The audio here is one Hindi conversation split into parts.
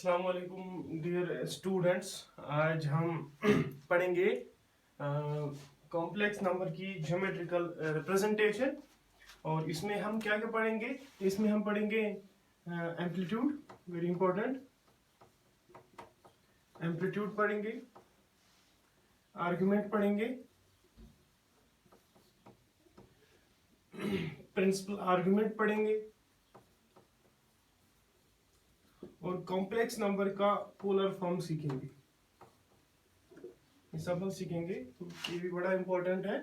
अस्सलाम वालेकुम डियर स्टूडेंट्स। आज हम पढ़ेंगे कॉम्प्लेक्स नंबर की ज्योमेट्रिकल रिप्रेजेंटेशन। और इसमें हम क्या क्या पढ़ेंगे? इसमें हम पढ़ेंगे एम्पलीट्यूड, वेरी इंपॉर्टेंट। एम्पलीट्यूड पढ़ेंगे, आर्गुमेंट पढ़ेंगे, प्रिंसिपल आर्गुमेंट पढ़ेंगे और कॉम्प्लेक्स नंबर का पोलर फॉर्म सीखेंगे। ये सब हम सीखेंगे, तो ये भी बड़ा इंपॉर्टेंट है।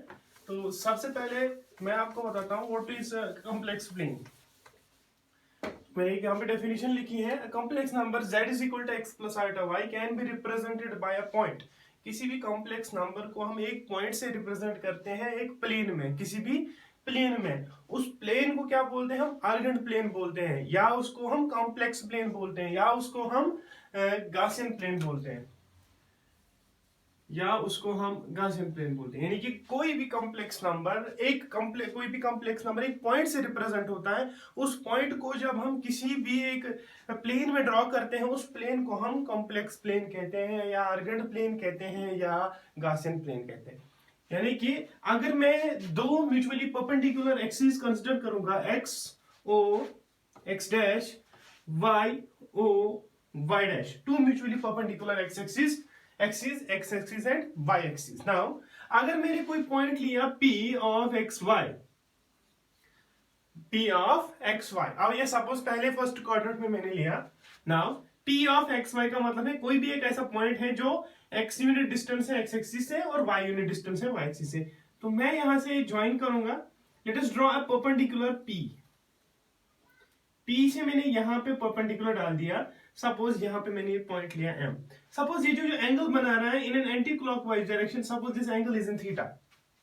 तो सबसे पहले मैं आपको बताता हूँ व्हाट इज कॉम्प्लेक्स प्लेन। मैंने यहाँ पे डेफिनेशन लिखी है, complex number z is equal to x plus iota y can be represented by a point. किसी भी कॉम्प्लेक्स नंबर को हम एक पॉइंट से रिप्रेजेंट करते हैं, एक प्लेन में, किसी भी प्लेन में। उस प्लेन को क्या बोलते हैं? हम आर्गेंट प्लेन बोलते हैं, या उसको हम कॉम्प्लेक्स प्लेन बोलते हैं, या उसको हम गॉसियन प्लेन बोलते हैं, या उसको हम गॉसियन प्लेन बोलते हैं। यानी कि कोई भी कॉम्प्लेक्स नंबर कोई भी कॉम्प्लेक्स नंबर एक पॉइंट से रिप्रेजेंट होता है। उस पॉइंट को जब हम किसी भी एक प्लेन में ड्रॉ करते हैं, उस प्लेन को हम कॉम्प्लेक्स प्लेन कहते हैं, या आर्गेंट प्लेन कहते हैं, या गॉसियन प्लेन कहते हैं। यानी कि अगर मैं दो म्यूचुअली परपेंडिकुलर एक्सिस कंसीडर करूंगा, X O x dash, Y O Y dash, two mutually perpendicular X axis and y axis. Now अगर मैंने कोई पॉइंट लिया P ऑफ एक्स वाई, अब ये सपोज पहले फर्स्ट क्वाड्रेंट में मैंने लिया। Now P of x Y का मतलब है कोई भी एक ऐसा पॉइंट है जो x यूनिट डिस्टेंस है x एक्सिस से और y यूनिट डिस्टेंस है y एक्सिस से। तो मैं यहां से ज्वाइन करूंगा। Let us draw a perpendicular P से मैंने यहां पे परपेंडिकुलर डाल दिया। सपोज यहां पे मैंने ये पॉइंट लिया M। सपोज ये जो एंगल बना रहा है in an anti clockwise direction, suppose this angle is in theta.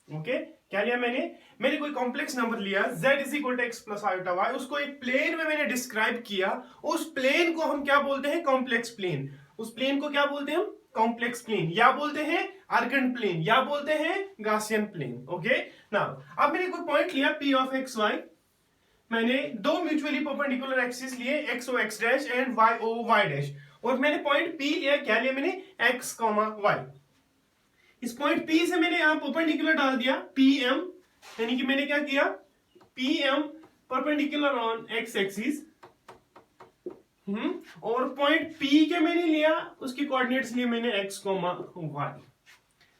Okay, क्या लिया मैंने कोई कॉम्प्लेक्स नंबर लिया z is equal to x plus iota y, उसको एक प्लेन में मैंने डिस्क्राइब किया। उस प्लेन को हम क्या बोलते हैं? Complex plane. उस प्लेन को क्या बोलते हैं हम? कॉम्प्लेक्स प्लेन, या बोलते हैं आर्गेंट प्लेन, या बोलते हैं गॉसियन प्लेन। ओके, नाउ अब मैंने कोई पॉइंट लिया P ऑफ एक्स वाई। मैंने दो म्यूचुअली परपेंडिकुलर एक्सिस लिए, x O x dash and y O Y dash, और मैंने पॉइंट P लिया। क्या लिया मैंने? x, y। इस पॉइंट P से मैंने यहां परपेंडिकुलर डाल दिया PM, यानी कि मैंने क्या किया? PM perpendicular on x axis, और पॉइंट P के मैंने लिया, उसके कोऑर्डिनेट्स लिए मैंने x, y।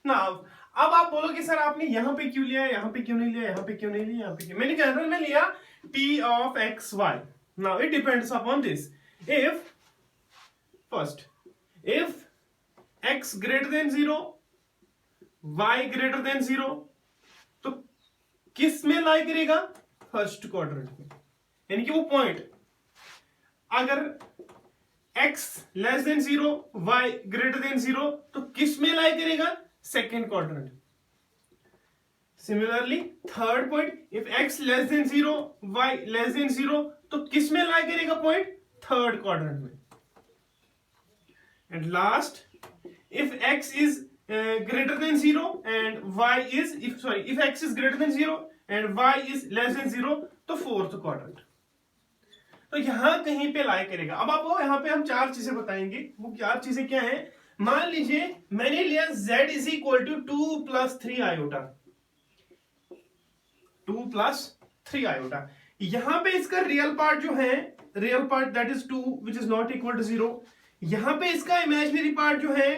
नाउ अब आप बोलोगे सर आपने यहां पे क्यों लिया, यहां पे क्यों नहीं लिया, यहां पे क्यों नहीं लिया, यहां पे क्यों? मैंने जनरल में लिया P of x y. Now it depends upon this. If x greater than 0, y greater than 0, तो किस में लाई करेगा? फर्स्ट क्वाड्रेंट में। यानी कि वो पॉइंट अगर x less than 0, y greater than 0, तो किस में लाई करेगा? Second quadrant. Similarly third point, if x less than 0, y less than 0, तो किस में लाई करेगा पॉइंट? थर्ड क्वाड्रेंट में। And last, if x is greater than 0 and y is if x is greater than 0 and y is less than 0, तो फोर्थ क्वाड्रेंट। तो यहां कहीं पे लाई करेगा। अब आपको यहां पे हम चार चीजें बताएंगे। वो चार चीजें क्या है? मान लीजिए मैंने लिया z is equal to 2 plus 3 iota, 2 plus 3 iota. यहां पे इसका रियल पार्ट जो है, real part that is 2 which is not equal to 0। यहां पे इसका इमेजिनरी पार्ट जो है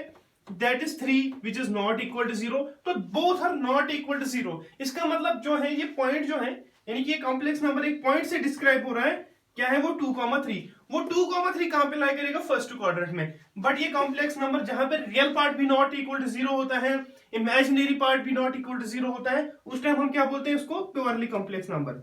that is 3 which is not equal to 0। तो both are not equal to 0। इसका मतलब जो है ये पॉइंट जो है, यानी कि ये कॉम्प्लेक्स नंबर एक पॉइंट से डिस्क्राइब हो रहा है। क्या है वो? 2,3। वो 2,3 कहां पे लाई करेगा? फर्स्ट क्वाड्रेंट में। बट ये कॉम्प्लेक्स नंबर जहां पे रियल पार्ट भी नॉट इक्वल टू 0 होता है, इमेजिनरी पार्ट भी नॉट इक्वल टू 0 होता है, उस टाइम हम क्या बोलते हैं? उसको प्योरली कॉम्प्लेक्स नंबर।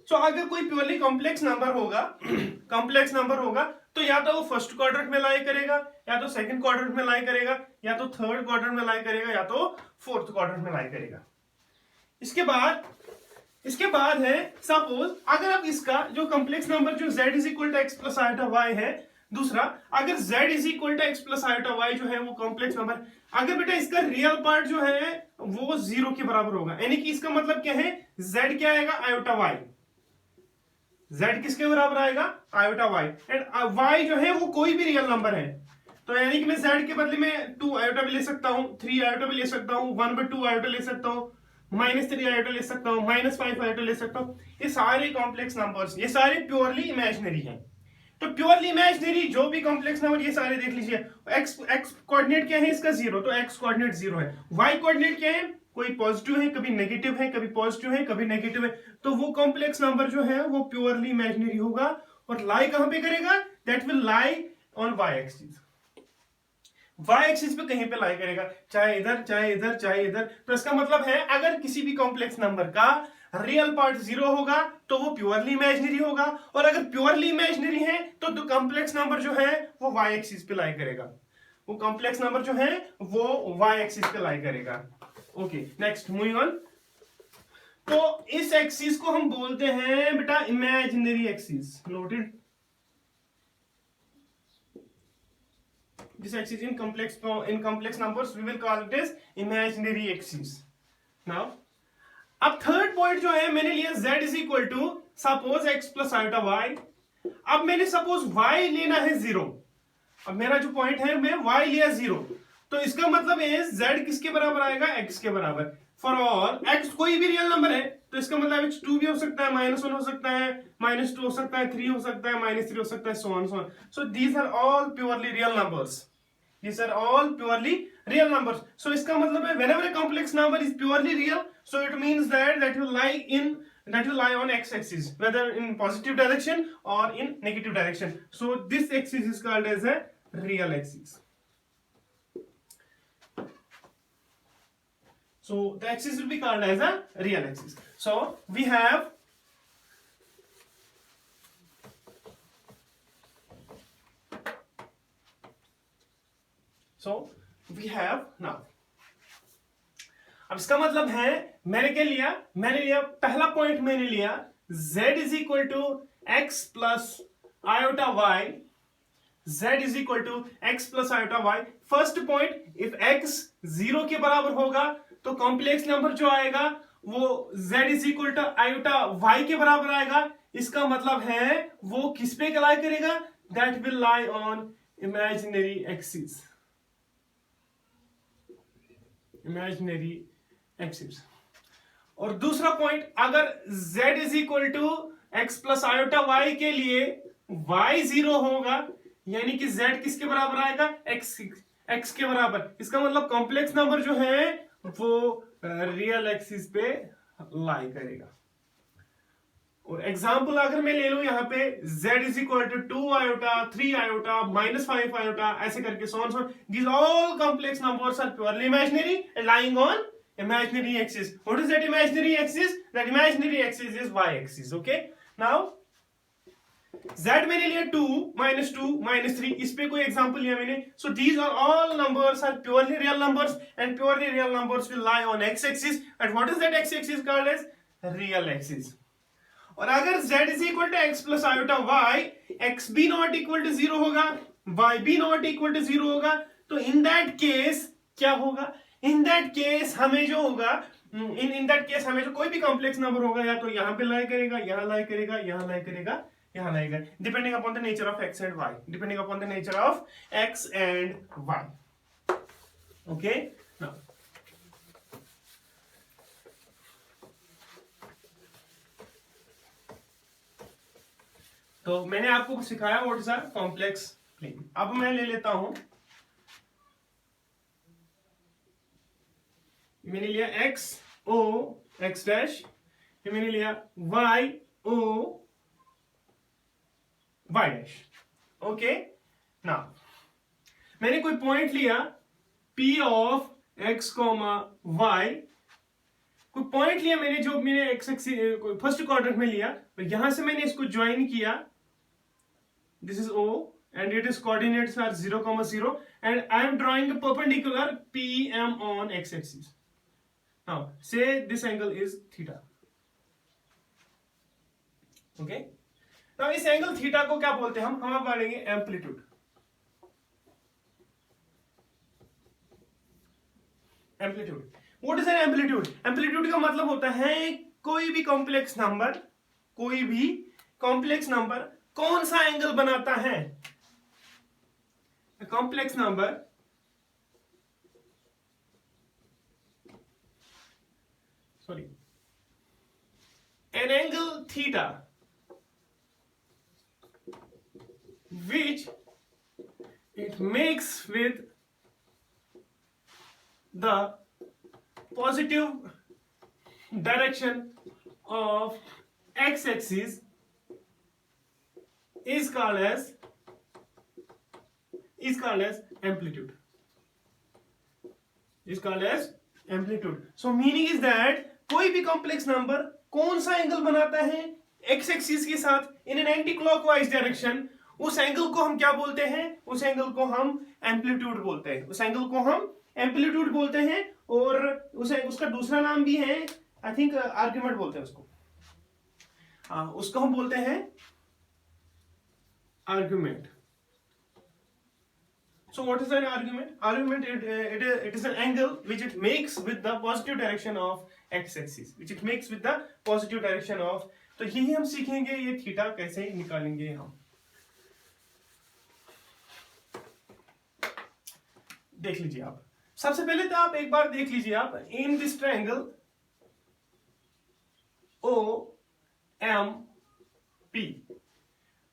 सो अगर कोई प्योरली कॉम्प्लेक्स नंबर होगा तो या तो वो फर्स्ट क्वाड्रेंट में लाई करेगा, या तो सेकंड क्वाड्रेंट में लाई करेगा, या तो थर्ड क्वाड्रेंट में लाई करेगा, या तो फोर्थ क्वाड्रेंट में लाई करेगा। इसके बाद है सपोज अगर आप इसका जो कॉम्प्लेक्स नंबर जो z is equal to x plus iota y है, दूसरा अगर z is equal to x plus iota y जो है वो कॉम्प्लेक्स नंबर, अगर बेटा इसका रियल पार्ट जो है वो 0 के बराबर होगा, यानी कि इसका मतलब क्या है? z क्या आएगा? Iota y। z किसके बराबर आएगा, आयोटा y, एंड y जो है वो कोई भी रियल नंबर है, तो यानी कि मैं z के बदले में 2 आयोटा भी ले सकता हूं, 3 आयोटा भी ले सकता हूं, 1/2 आयोटा ले सकता हूं, -3 आयोटा ले सकता हूं, -5 आयोटा ले सकता हूं। ये सारे कॉम्प्लेक्स नंबर्स, ये सारे प्योरली इमेजिनरी हैं। तो प्योरली इमेजिनरी जो भी कॉम्प्लेक्स नंबर, ये सारे देख लीजिए। x कोऑर्डिनेट क्या है इसका, 0, तो x कोऑर्डिनेट 0 है। y कोऑर्डिनेट क्या है, कोई पॉजिटिव है, कभी नेगेटिव है, कभी पॉजिटिव है, कभी नेगेटिव है, तो वो कॉम्प्लेक्स नंबर जो है वो प्योरली इमेजिनरी होगा। और लाई कहां पे करेगा, that will lie on y axis, y axis पे कहीं पे लाई करेगा, चाहे इधर चाहे इधर चाहे इधर। तो इसका मतलब है अगर किसी भी कॉम्प्लेक्स नंबर का रियल पार्ट 0 होगा तो वो प्योरली इमेजिनरी होगा, और अगर प्योरली इमेजिनरी है तो कॉम्प्लेक्स नंबर जो है वो y एक्सिस पे लाई करेगा, वो कॉम्प्लेक्स नंबर जो है वो y एक्सिस पे लाई करेगा। Okay, next moving on. तो इस एक्सिस को हम बोलते हैं बेटा imaginary axis, noted. This axis in complex numbers we will call it as imaginary axis. Now, अब थर्ड पॉइंट जो है मैंने लिया z is equal to suppose x plus iota y। अब मैंने सपोज y लेना है 0। अब मेरा जो पॉइंट है मैं y लिया 0, तो इसका मतलब है z किसके बराबर आएगा, x के बराबर। फॉर ऑल x कोई भी रियल नंबर है तो इसका मतलब x 2 भी हो सकता है, -1 हो सकता है, -2 हो सकता है, 3 हो सकता है, -3 हो सकता है, so on so on. So these are all purely real numbers. These are all purely real numbers. So इसका मतलब है whenever a complex number is purely real, so it means that will lie on x-axis, whether in positive direction or in negative direction. So this axis is called as a real axis. So the axis will be called as a real axis. So we have now, अब इसका मतलब है मैंने क्या लिया, मैंने लिया पहला पॉइंट, मैंने लिया z is equal to x plus iota y, z is equal to x plus iota y। First point, if x 0 के बराबर होगा तो कॉम्प्लेक्स नंबर जो आएगा वो z is equal to iota y के बराबर आएगा। इसका मतलब है वो किस पे लाई करेगा, that will lie on imaginary axis, imaginary axis. और दूसरा पॉइंट, अगर z is equal to x plus iota y के लिए y 0 होगा, यानी कि z किसके बराबर आएगा, x के बराबर। इसका मतलब कॉम्प्लेक्स नंबर जो है वो रियल एक्सिस पे लाई करेगा। और एग्जाम्पल अगर मैं ले लूं यहाँ पे z is equal to 2 iota, 3 iota, -5 iota, ऐसे करके so on so on. These all complex numbers are purely imaginary and lying on imaginary axis. What is that imaginary axis? That imaginary axis is y axis. Okay. Now z मैंने लिया 2, -2, -3, इस पे कोई एग्जाम्पल लिया मैंने। So these are all numbers are purely real numbers and purely real numbers will lie on x axis. And what is that x axis called as? Real axis. और अगर z is equal to x plus iota y, x भी नॉट इक्वल टू 0 होगा, y भी नॉट इक्वल टू 0 होगा, तो इन दैट केस क्या होगा, इन दैट केस हमें जो होगा, इन दैट केस हमें जो कोई भी कॉम्प्लेक्स नंबर होगा या तो यहां पे लाई करेगा, यहां लाई करेगा, यहां लाई करेगा, यहां लाई करेगा, depending upon the nature of x and y, depending upon the nature of x and y। Okay, now तो मैंने आपको सिखाया what is a complex plane. अब मैं ले लेता हूं, मैंने लिया x o x डैश, फिर मैंने लिया y o y dash. Okay, now मैंने कोई पॉइंट लिया p ऑफ x y, कोई पॉइंट लिया मैंने जो मैंने x फर्स्ट क्वाड्रेंट में लिया, तो यहां से मैंने इसको ज्वाइन किया, this is O and it is coordinates are 0, 0 and I am drawing a perpendicular PM on x-axis. Now say this angle is theta. Okay. Now इस एंगल थीटा को क्या बोलते हैं हम बोलेंगे amplitude. Amplitude, what is an amplitude? Amplitude का मतलब होता है कोई भी कॉम्प्लेक्स नंबर, कोई भी कॉम्प्लेक्स नंबर कौन सा एंगल बनाता है? Complex number sorry an angle theta which it makes with the positive direction of x-axis is called as amplitude. So meaning is that कोई भी कॉम्प्लेक्स नंबर कौन सा एंगल बनाता है एक्स एक्सिस के साथ इन एन एंटी क्लॉकवाइज डायरेक्शन, उस एंगल को हम क्या बोलते हैं? उस एंगल को हम एम्पलीट्यूड बोलते हैं। और उसका दूसरा नाम भी है, आई थिंक आर्ग्यूमेंट बोलते हैं उसको हम बोलते हैं argument. So what is an argument? Argument it is an angle which it makes with the positive direction of x-axis, तो यही हम सीखेंगे, ये थीटा कैसे निकालेंगे हम। देख लीजिए आप, सबसे पहले तो आप एक बार देख लीजिए आप, in this triangle OMP,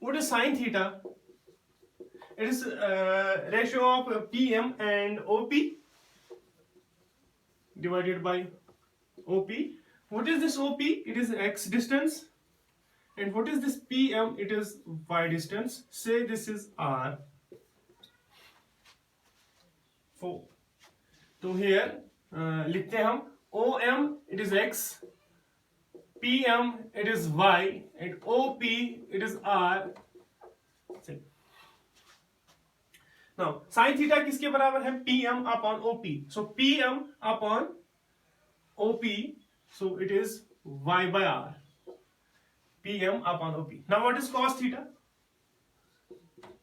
what is sin theta? It is ratio of PM and OP divided by OP. What is this OP? It is x distance. And what is this PM? It is y distance. Say this is R. 4. So here लिखते हैं हम OM it is x, PM it is y, and OP it is R. Now sin theta किसके बराबर है? PM upon OP. So PM upon OP, so it is y by R. PM upon OP. Now what is cos theta?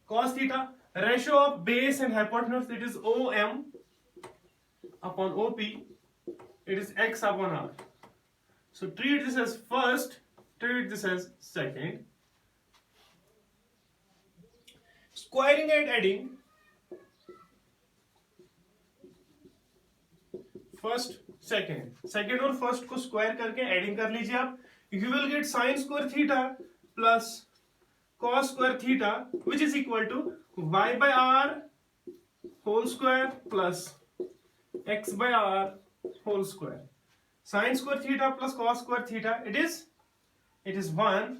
Cos theta, ratio of base and hypotenuse, it is OM upon OP, it is x upon R. So treat this as first, treat this as second. Squaring and adding, first second और फर्स्ट को स्क्वायर करके एडिंग कर लीजिए आप, you will get sine square theta plus cos square theta which is equal to Y by R whole square plus X by R whole square. Sine square theta plus cos square theta it is 1,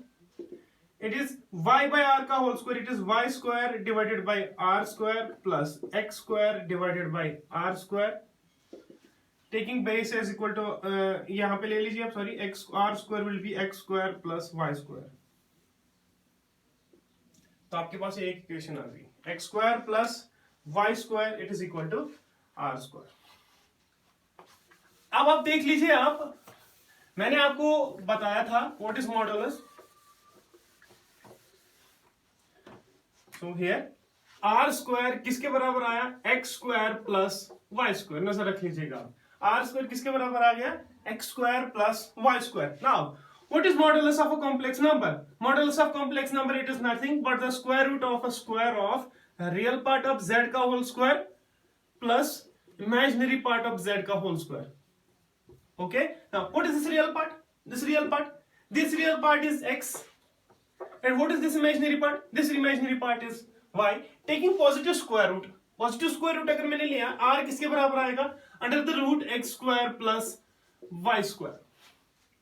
it is Y by R का whole square, it is Y square divided by are square plus X square divided by are square, taking base as equal to यहां पे ले लीजिए आप, sorry x r square will be x square plus y square. तो आपके पास एक इक्वेशन आ गई, x square plus y square it is equal to r square. अब आप देख लीजिए आप, मैंने आपको बताया था what is modulus. So here r square किसके बराबर आया? X square plus y square. नजर रख लीजिएगा, आर स्क्वायर किसके बराबर आ गया? X square plus y square. Now what is modulus of a complex number? Modulus of complex number it is nothing but the square root of a square of real part of z का whole square plus imaginary part of z का whole square. Okay, now what is this real part? This real part is x, and what is this imaginary part? This imaginary part is y. Taking positive square root अगर मैंने लिया, r किसके बराबर आएगा? Under the root x square plus y square,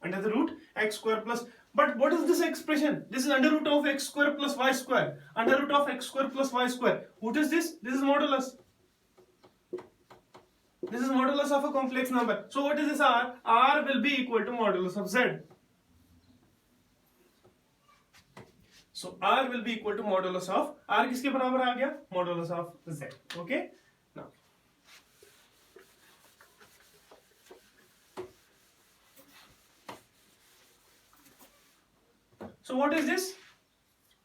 under the root x square plus, but what is this expression? This is under root of x square plus y square, under root of x square plus y square. What is this? This is modulus. This is modulus of a complex number. So what is this R? R will be equal to modulus of Z. So R will be equal to modulus of, R किसके बराबर आ गया? Modulus of Z. Okay? Now. So what is this?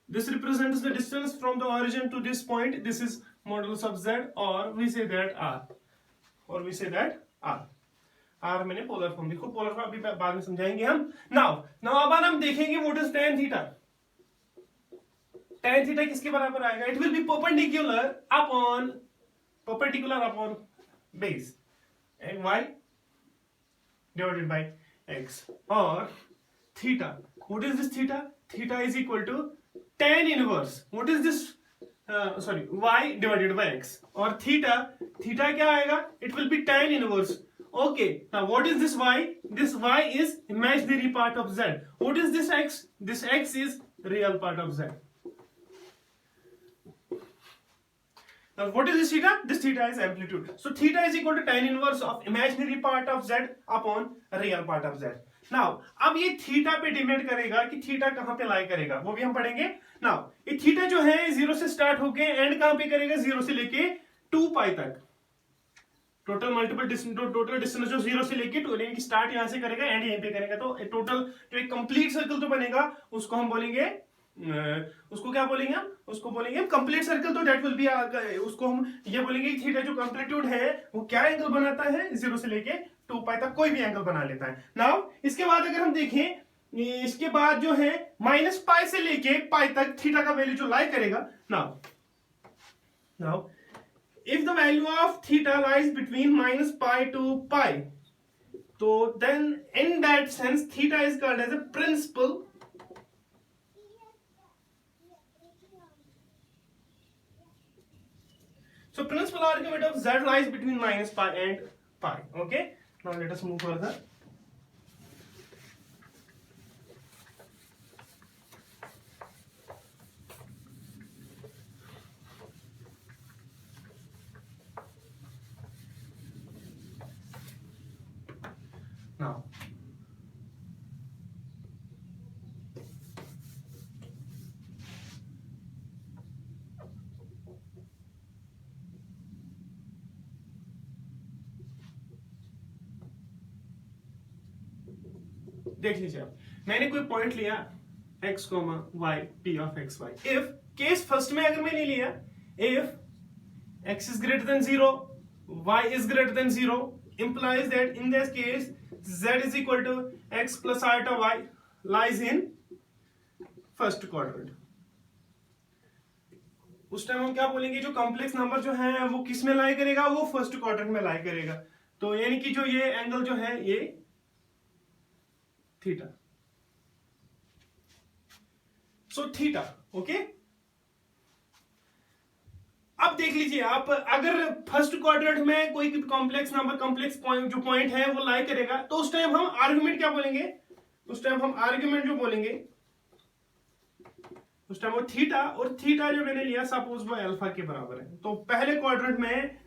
This represents the distance from the origin to this point. This is modulus of Z, or we say that R. और we say that R मैंने पोलर फॉर्म, देखो पोलर फॉर्म अभी बाद में समझाएंगे हम। नाउ अब हम देखेंगे what is tan theta. tan theta किसके बराबर आएगा? It will be perpendicular upon base and y divided by x, और theta, what is this theta? Theta is equal to tan inverse, what is this, sorry, y divided by x, और थीटा क्या आएगा? It will be tan inverse. Okay, now what is this y? This y is imaginary part of z. What is this x? This x is real part of z. Now what is this theta? This theta is amplitude. So theta is equal to tan inverse of imaginary part of z upon real part of z. Now अब ये थीटा पे डिपेंड करेगा कि थीटा कहां पे लाई करेगा, वो भी हम पढ़ेंगे. Now ये थीटा जो है 0 से स्टार्ट होके एंड कहां पे करेगा? 0 से लेके 2 पाई तक. टोटल डिस्टेंस जो 0 से लेके यानी कि स्टार्ट यहां से करेगा एंड यहीं पे करेगा, तो टोटल जो एक कंप्लीट सर्कल तो बनेगा उसको हम बोलेंगे, उसको क्या बोलेंगे हम? उसको बोलेंगे कंप्लीट सर्कल. तो दैट विल बी, उसको हम ये बोलेंगे कि थीटा जो एम्पलीट्यूड है वो क्या एंगल बनाता है? 0 से लेके 2 पाई तक कोई भी एंगल बना लेता है. नाउ इसके बाद अगर हम देखें, इसके बाद जो है माइनस पाई से लेके पाई तक थीटा का वैल्यू जो लाई करेगा. Now if the value of theta lies between minus pi to pi, so then in that sense theta is called as a principal argument of z lies between minus pi and pi. Okay, now let us move further. Now देख लीजिए आप, मैंने कोई पॉइंट लिया x, y, p of x, y. If case first में अगर मैंने लिया, if x is greater than 0, y is greater than 0, implies that in this case z is equal to x plus iota y lies in first quadrant. उस टाइम हम क्या बोलेंगे? जो कॉम्प्लेक्स नंबर जो है वो किस में लाई करेगा? वो फर्स्ट क्वाड्रेंट में लाई करेगा. तो यानी कि जो ये एंगल जो है ये थीटा. So theta. ओके, अब देख लीजिए आप, अगर फर्स्ट क्वाड्रेंट में कोई कॉम्प्लेक्स नंबर, कॉम्प्लेक्स पॉइंट जो पॉइंट है वो लाई करेगा, तो उस टाइम हम आर्गुमेंट क्या बोलेंगे? उस टाइम हम आर्गुमेंट जो बोलेंगे उस टाइम वो थीटा, और थीटा जो मैंने लिया सपोज वो अल्फा के बराबर है. तो पहले क्वाड्रेंट में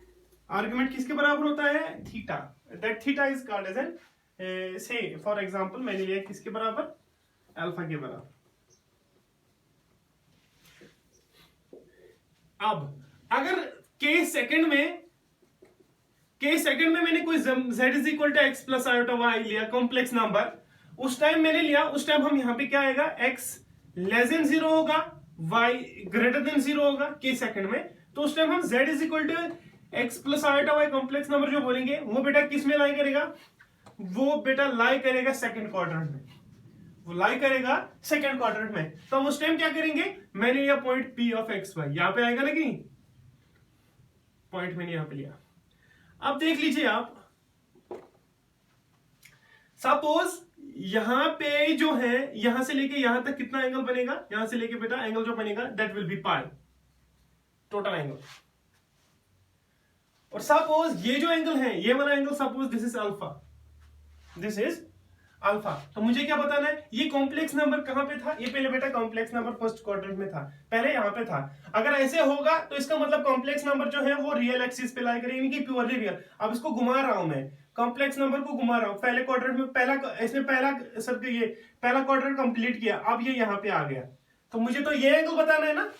आर्गुमेंट किसके बराबर होता है? Theta. That theta is called as an, say for example मैंने लिया किसके बराबर? अल्फा के बराबर. अब अगर केस सेकंड में मैंने कोई z is equal to x plus iota y लिया, कॉम्प्लेक्स नंबर, उस टाइम मैंने लिया, उस टाइम हम यहां पे क्या आएगा? x लेस देन 0 होगा, y ग्रेटर देन 0 होगा केस सेकंड में. तो उस टाइम हम z is equal to x plus iota y complex number जो बोलेंगे वो बेटा किस में लाई करेगा? वो बेटा लाई करेगा सेकंड क्वाड्रेंट में. वो लाई करेगा सेकंड क्वाड्रेंट में. तो हम उस टाइम क्या करेंगे? मैंने लिया point p of x y, यहां पे आएगा ना कि पॉइंट मैंने यहां पे लिया. अब देख लीजिए आप, सपोज यहां पे जो है यहां से लेके यहां तक कितना एंगल बनेगा? यहां से लेके बेटा एंगल जो बनेगा that will be pi, total angle. और सपोज ये जो एंगल है, ये वाला angle, suppose this is alpha, this is alpha. तो मुझे क्या बताना है? ये कॉम्प्लेक्स नंबर कहां पे था? ये पहले बेटा कॉम्प्लेक्स नंबर फर्स्ट क्वाड्रेंट में था, पहले यहां पे था. अगर ऐसे होगा तो इसका मतलब कॉम्प्लेक्स नंबर जो है वो रियल एक्सिस पे लाई करेगा, यानी कि प्योरली रियल. अब इसको घुमा रहा हूं मैं, कॉम्प्लेक्स नंबर को घुमा रहा हूं. पहले क्वाड्रेंट में पहला क्वाड्रेंट कंप्लीट किया, अब ये यहां पे आ गया. तो मुझे तो ये एंगल बताना है ना,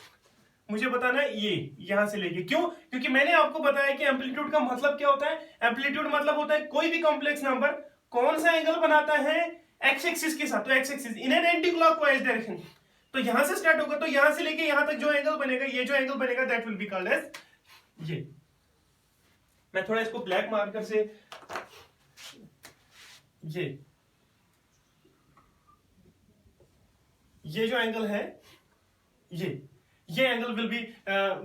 मुझे बताना है ये यहां से लेके. क्यों? क्योंकि मैंने आपको बताया कि एम्पलीट्यूड का मतलब क्या होता है. एम्पलीट्यूड मतलब होता है कोई भी कॉम्प्लेक्स नंबर कौन सा एंगल बनाता है एक्स एक्सिस के साथ. तो x axis in an anti clockwise direction. तो यहां से स्टार्ट होगा, तो यहां से लेके यहां तक जो एंगल बनेगा, ये जो एंगल बनेगा that will be called as ये. मैं थोड़ा इसको ब्लैक मार्कर से, ये जो एंगल है, ये ये एंगल विल बी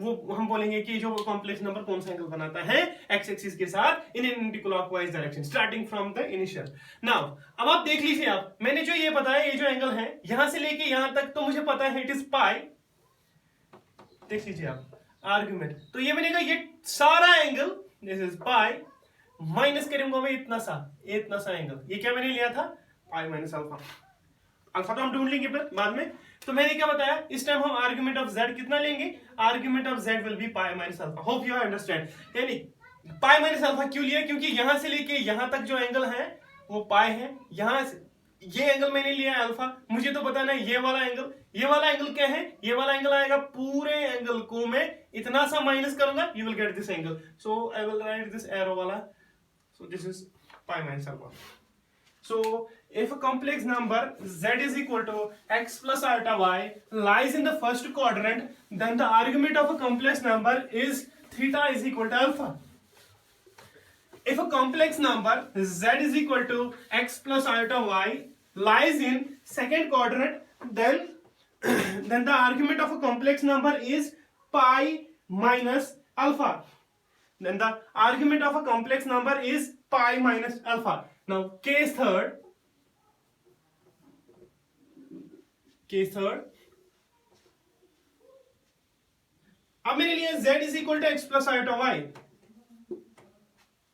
वो हम बोलेंगे कि जो कॉम्प्लेक्स नंबर कौन सा एंगल बनाता है एक्स एक्सिस के साथ in anti clockwise direction starting from the initial. Now अब आप देख लीजिए, आप मैंने जो ये बताया, ये जो एंगल है यहां से लेके यहां तक तो मुझे पता है इट इज पाई। देख लीजिए आप आर्ग्यूमेंट, तो ये बनेगा ये सारा angle this is pi, minus करूंगा मैं इतना सा एंगल, ये क्या मैंने लिया था पाई माइनस अल्फा। अल्फा तो हम ढूंढ लेंगे फिर बाद में। तो मैंने क्या बताया, इस टाइम हम आर्ग्यूमेंट ऑफ z कितना लेंगे, argument of z will be pi minus alpha. Hope you understand. यानी पाई माइनस अल्फा क्यों लिया, क्योंकि यहां से लेके यहां तक जो एंगल है वो पाई है, यहां से ये एंगल मैंने लिया है अल्फा, मुझे तो बताना है ये वाला एंगल, ये वाला एंगल क्या है, ये वाला एंगल आएगा, पूरे एंगल को मैं इतना सा माइनस करूंगा, you will get this angle. So I will write this arrow वाला, so this is pi minus alpha. So if a complex number z is equal to x plus iota y lies in the first quadrant, then the argument of a complex number is theta is equal to alpha. If a complex number z is equal to x plus iota y lies in second quadrant, then then the argument of a complex number is pi minus alpha. Then the argument of a complex number is pi minus alpha. Now case third, अब मैंने लिया z is equal to x plus iota y,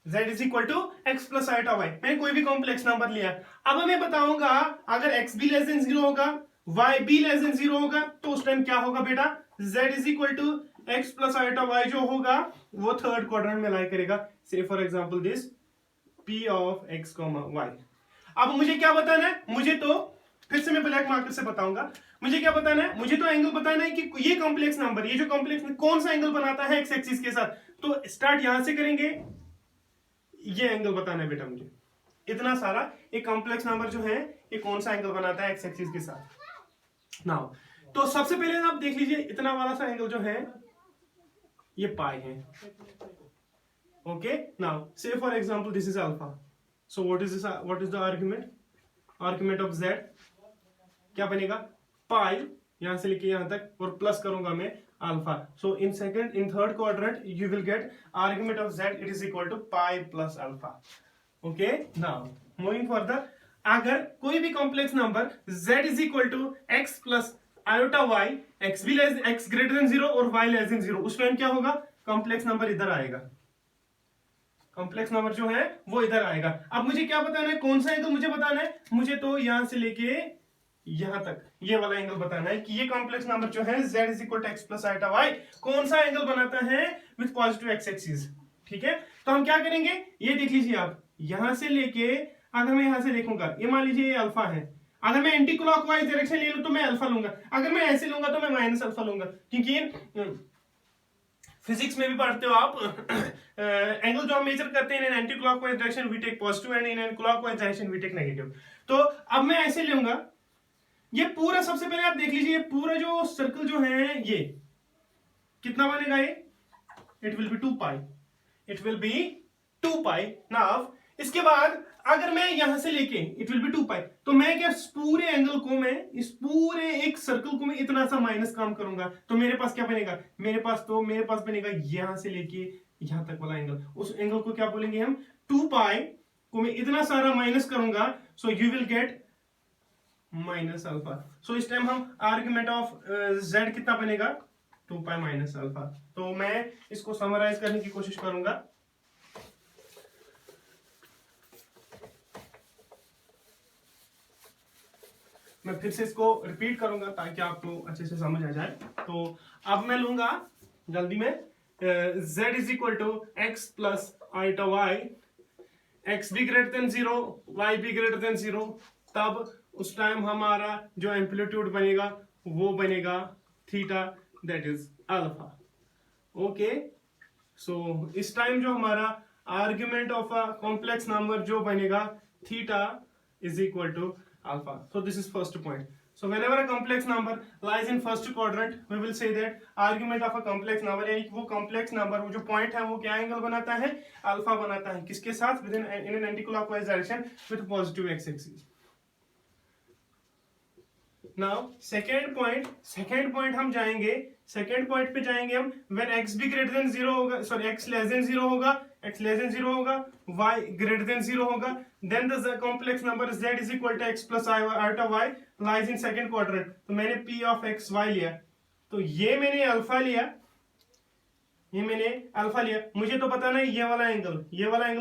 z is equal to x plus iota y, मैंने कोई भी कॉम्प्लेक्स नंबर लिया। अब मैं बताऊंगा अगर x भी लेस देन 0 होगा, y भी लेस देन 0 होगा, तो उस टाइम क्या होगा बेटा, z is equal to x plus iota y जो होगा वो थर्ड क्वाड्रेंट में लाई करेगा। Say for example this p of x, y। अब मुझे क्या बताना है, मुझे तो फिर से मैं ब्लैक मार्कर से बताऊंगा, मुझे क्या बताना है, मुझे तो एंगल बताना है कि ये कॉम्प्लेक्स नंबर, ये जो कॉम्प्लेक्स कौन सा एंगल बनाता है एक्स एक्सिस के साथ। तो स्टार्ट यहां से करेंगे, ये एंगल बताना है बेटा मुझे, इतना सारा एक कॉम्प्लेक्स नंबर जो है ये कौन सा एंगल बनाता है एक्स एक्सिस के साथ। नाउ तो सबसे पहले आप देख लीजिए, इतना वाला सा एंगल जो है ये पाई है। ओके, नाउ से for example this is alpha, so what is the argument of z, क्या बनेगा पाई, यहां से लेके यहां तक और प्लस करूंगा मैं alpha. So in third quadrant you will get argument of z, it is equal to pi plus alpha. Okay, now moving further, अगर कोई भी complex number z is equal to x plus iota y, x greater than 0 और y लेस देन 0, उस टाइम क्या होगा, कॉम्प्लेक्स नंबर इधर आएगा, कॉम्प्लेक्स नंबर जो है वो इधर आएगा। अब मुझे क्या बताना है, कौन सा एंगल मुझे बताना है, मुझे तो यहां से लेके यहां तक ये वाला एंगल बताना है कि ये कॉम्प्लेक्स नंबर जो है z is equal to x plus iota y कौन सा एंगल बनाता है विद पॉजिटिव एक्स एक्सिस। ठीक है, तो हम क्या करेंगे, ये देख लीजिए आप, यहां से लेके अगर मैं यहां से देखूंगा, ये मान लीजिए ये अल्फा है, अगर मैं एंटी क्लॉकवाइज डायरेक्शन ले लूं तो मैं अल्फा लूंगा, अगर मैं ऐसे लूंगा तो मैं माइनस अल्फा लूंगा, क्योंकि फिजिक्स में भी पढ़ते हो आप एंगल जो हम मेजर करते हैं in anti clockwise direction we take positive and in clockwise direction we take negative. तो अब मैं ऐसे लूंगा, ये पूरा सबसे पहले आप देख लीजिए, पूरा जो सर्कल जो है ये कितना बनेगा, ये it will be 2 pi, it will be 2 pi. Now इसके बाद अगर मैं यहां से लेके इट विल बी 2 पाई, तो मैं क्या पूरे एंगल को मैं इस पूरे एक सर्कल को मैं इतना सा माइनस काम करूंगा, तो मेरे पास क्या बनेगा, मेरे पास बनेगा यहां से लेके यहां तक वाला एंगल, उस एंगल को क्या बोलेंगे हम 2 पाई को मैं इतना सारा माइनस करूंगा, so you will get minus alpha. So इस टाइम हम आर्ग्यूमेंट ऑफ z कितना बनेगा 2 पाई माइनस अल्फा। तो मैं इसको समराइज करने की कोशिश करूंगा। मैं फिर से इसको रिपीट करूंगा ताकि आपको अच्छे से समझ आ जाए। तो अब मैं लूंगा जल्दी में z is equal to x plus iota y, x भी ग्रेटर देन 0, y भी ग्रेटर देन 0, तब उस टाइम हमारा जो एम्पलीट्यूड बनेगा वो बनेगा theta, that is alpha. Okay, so इस टाइम जो हमारा argument of a complex number जो बनेगा theta is equal to alpha. So this is first point. So whenever a complex number lies in first quadrant, we will say that argument of a complex number, यानी वो complex number वो जो point है वो क्या एंगल बनाता है, अल्फा बनाता है, किसके साथ, within in an anti-clockwise direction with positive x axis. Now second point हम जाएंगे, सेकेंड पॉइंट पे जाएंगे हम, व्हेन x भी ग्रेटर देन 0 होगा, सॉरी x लेस देन 0 होगा, y ग्रेटर देन 0 होगा, then the complex number z is equal to x plus iota y lies in second quadrant. तो मैंने p ऑफ x y लिया, तो ये मैंने अल्फा लिया, मुझे तो पता नहीं ये वाला एंगल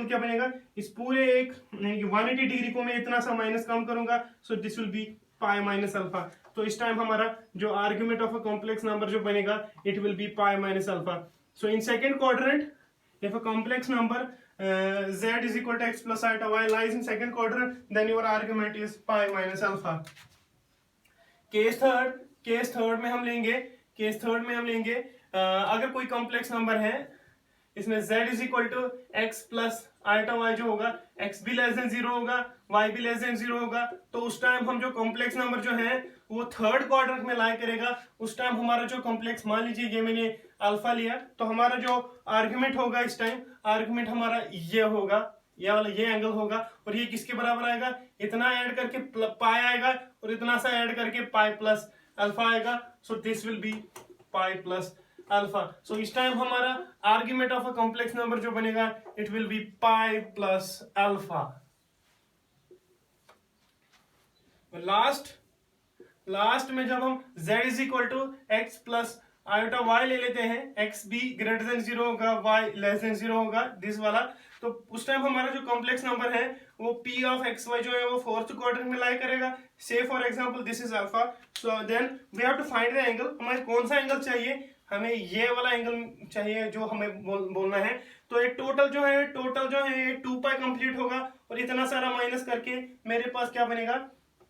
क्या बनेगा, इस पूरे एक 180 डिग्री को मैं इतना सा माइनस कम करूंगा, सो this will be pi minus alpha. तो इस टाइम हमारा जो argument of a complex number जो बनेगा, it will be pi minus alpha. So in second quadrant if a complex number z is equal to x plus iota y lies in second quadrant, then your argument is pi minus alpha. Case third में हम लेंगे अगर कोई कॉम्प्लेक्स नंबर है, इसमें z is equal to x plus iota y जो होगा, x भी लेस देन 0 होगा, y भी लेस देन 0 होगा, तो उस टाइम हम जो कॉम्प्लेक्स नंबर जो है वो थर्ड क्वाड्रेंट में लाई करेगा। उस टाइम हमारा जो कॉम्प्लेक्स, मान लीजिए ये मैंने अल्फा लिया, तो हमारा जो आर्ग्यूमेंट होगा इस टाइम, आर्ग्यूमेंट हमारा ये होगा, ये वाला ये एंगल होगा, और ये किसके बराबर आएगा, इतना ऐड करके पाई आएगा और इतना सा ऐड करके पाई प्लस अल्फा आएगा। So this will be pi plus alpha. So इस टाइम हमारा argument of a complex number जो बनेगा, it will be pi plus alpha. Last में जब हम z is equal to x plus iota y ले लेते हैं, x भी ग्रेटर देन 0 होगा, y लेस देन 0 होगा, दिस वाला, तो उस टाइम हमारा जो कॉम्प्लेक्स नंबर है वो p ऑफ एक्स वाई जो है वो फोर्थ क्वाड्रेंट में लाई करेगा। Say for example this is alpha, so then we have to find the angle. हमें कौन सा एंगल चाहिए, हमें ये वाला एंगल चाहिए जो हमें बोलना है। तो ये टोटल जो है ये 2 पाई कंप्लीट होगा, और इतना सारा माइनस करके मेरे पास क्या बनेगा,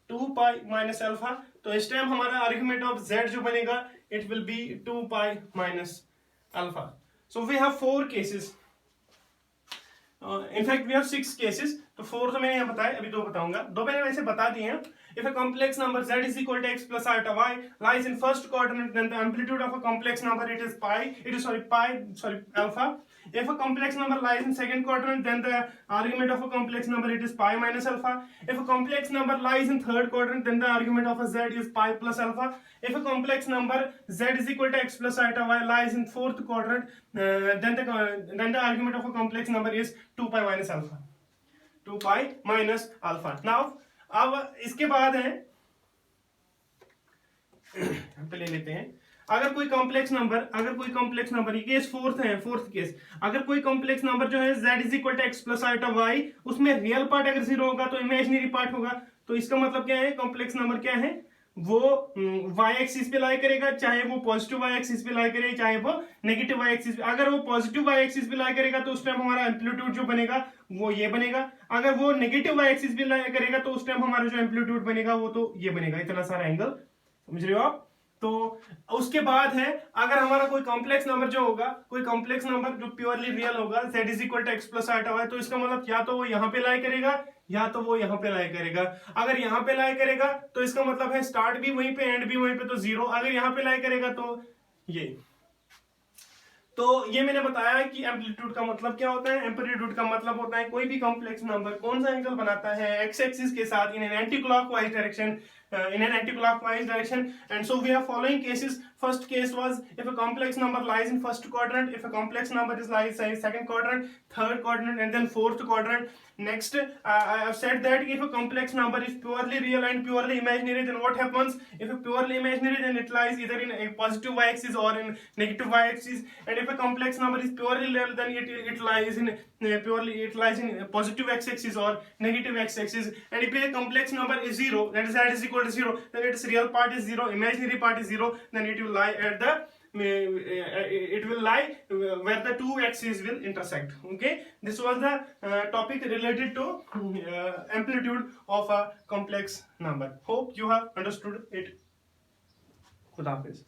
2 पाई माइनस अल्फा। तो इस टाइम हमारा आर्ग्यूमेंट ऑफ z जो बनेगा, it will be 2 pi minus alpha. So we have 4 cases, in fact we have 6 cases. तो 4 तो मैंने यहाँ बताया, अभी 2 बताऊंगा, 2 मैंने वैसे बता दिए हैं। If a complex number z is equal to x plus iota y lies in first quadrant, then the amplitude of a complex number alpha. If a complex number lies in second quadrant, then the argument of a complex number it is pi minus alpha. If a complex number lies in third quadrant, then the argument of a z is pi plus alpha. If a complex number z is equal to x plus iota y lies in fourth quadrant, then the argument of a complex number is 2 pi minus alpha. 2 pi minus alpha. Now अब इसके बाद है, हम पे ले लेते हैं, अगर कोई कॉम्प्लेक्स नंबर, ये केस फोर्थ केस, अगर कोई कॉम्प्लेक्स नंबर जो है z is equal to x plus iota y, उसमें रियल पार्ट अगर 0 होगा तो इमेजिनरी पार्ट होगा। तो इसका मतलब क्या है, कॉम्प्लेक्स नंबर क्या है, वो y एक्सिस पे लाई करेगा, चाहे वो पॉजिटिव y एक्सिस पे लाई करे, चाहे वो नेगेटिव y एक्सिस पे। अगर वो पॉजिटिव y एक्सिस पे लाई करेगा तो उस टाइम हमारा एम्पलीट्यूड जो बनेगा वो ये बनेगा। अगर वो नेगेटिव y एक्सिस पे लाई करेगा तो उस टाइम हमारा जो एम्पलीट्यूड बनेगा वो तो ये बनेगा, इतना सारा एंगल, समझ रहे हो आप। तो उसके बाद है, अगर हमारा कोई कॉम्प्लेक्स नंबर जो होगा, कोई कॉम्प्लेक्स नंबर जो प्योरली रियल होगा, z is equal to x plus iota y, तो इसका मतलब या तो वो यहाँ पे लाई करेगा या तो वो यहाँ पे लाई करेगा। अगर यहाँ पे लाई करेगा तो इसका मतलब है स्टार्ट भी वहीं पे एंड भी वहीं पे, तो 0। अगर यहाँ पे लाई करेगा तो ये। तो ये मैंने बताया कि एम्पलीट्यूड का मतलब क्या होता है। एम्पलीट्यूड का मतलब होता है कोई भी कॉम्प्लेक्स नंबर कौन सा एंगल बनाता है एक्स एक्सिस के साथ इन an anti clockwise direction, and so we have following cases. First case was if a complex number lies in first quadrant, if a complex number lies in second quadrant, third quadrant, and then fourth quadrant. Next, I have said that if a complex number is purely real and purely imaginary, then what happens? If a purely imaginary, then it lies either in a positive y-axis or in negative y-axis. And if a complex number is purely real, then it lies in positive x-axis or negative x-axis. And if a complex number is 0, that is z is equal to 0, then its real part is 0, imaginary part is 0, then it will lie at the where the two axes will intersect. Okay, this was the topic related to amplitude of a complex number. Hope you have understood it. Khuda Hafiz.